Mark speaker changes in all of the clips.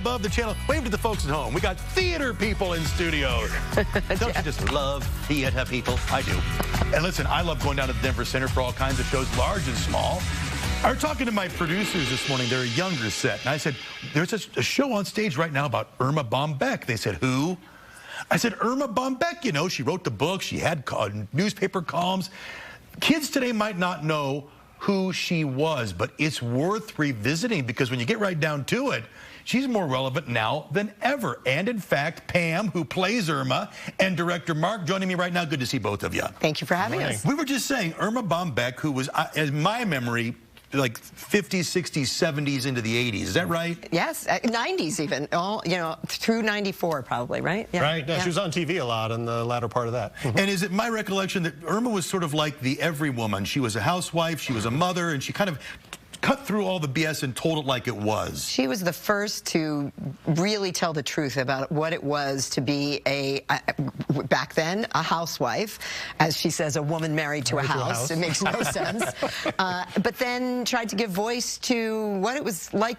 Speaker 1: above the channel. Wave to the folks at home. We got theater people in studio. Don't you just love theater people? I do. And listen, I love going down to the Denver Center for all kinds of shows, large and small. I was talking to my producers this morning. They're a younger set. And I said, there's a show on stage right now about Irma Bombeck. They said, who? I said, Irma Bombeck, you know, she wrote the book. She had newspaper columns. Kids today might not know who she was, but it's worth revisiting because when you get right down to it, she's more relevant now than ever. And in fact, Pam, who plays Irma, and director Mark joining me right now. Good to see both of you.
Speaker 2: Thank you for having us.
Speaker 1: We were just saying, Irma Bombeck, who was, in my memory, like 50s, 60s, 70s into the 80s. Is that right?
Speaker 2: Yes, 90s even. All, you know, through 94 probably, right? Yeah.
Speaker 3: Right. Yeah, yeah. She was on TV a lot in the latter part of that.
Speaker 1: And is it my recollection that Irma was sort of like the every woman? She was a housewife, she was a mother, and she kind of cut through all the BS and told it like it was.
Speaker 2: She was the first to really tell the truth about what it was to be back then, a housewife. As she says, a woman married to a house. It makes no sense. But then tried to give voice to what it was like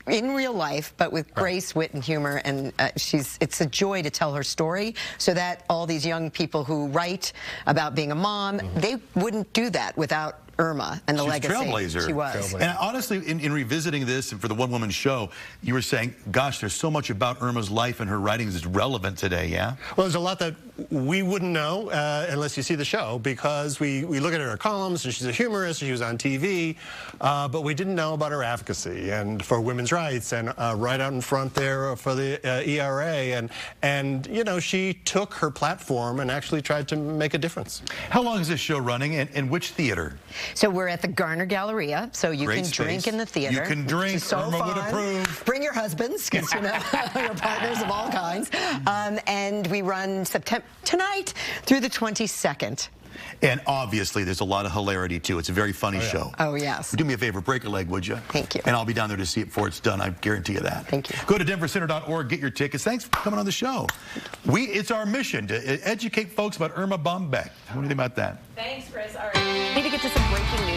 Speaker 2: in real life, but with grace, wit, and humor, and it's a joy to tell her story so that all these young people who write about being a mom, they wouldn't do that without Irma and the legacy
Speaker 1: trailblazer.
Speaker 2: She was.
Speaker 1: And honestly, in revisiting this and for the one-woman show, you were saying, gosh, there's so much about Irma's life and her writings that's relevant today, yeah?
Speaker 3: Well, there's a lot that we wouldn't know unless you see the show, because we look at her columns, and she's a humorist, she was on TV, but we didn't know about her advocacy and for women's rights, and right out in front there for the ERA, and you know, she took her platform and actually tried to make a difference.
Speaker 1: How long is this show running, and which theater?
Speaker 2: So we're at the Garner Galleria, so you
Speaker 1: Great
Speaker 2: can drink
Speaker 1: space.
Speaker 2: In the theater.
Speaker 1: You can drink.
Speaker 2: So
Speaker 1: Irma
Speaker 2: fun.
Speaker 1: would approve.
Speaker 2: Bring your husbands, because you know your partners of all kinds. And we run tonight through the 22nd.
Speaker 1: And obviously, there's a lot of hilarity, too. It's a very funny show.
Speaker 2: Oh, yes.
Speaker 1: Do me a favor, break a leg, would you?
Speaker 2: Thank you.
Speaker 1: And I'll be down there to see it before it's done. I guarantee you that.
Speaker 2: Thank you.
Speaker 1: Go to denvercenter.org, get your tickets. Thanks for coming on the show. It's our mission to educate folks about Irma Bombeck. What do you think about that?
Speaker 4: Thanks, Chris. All right. Need to get to some breaking news.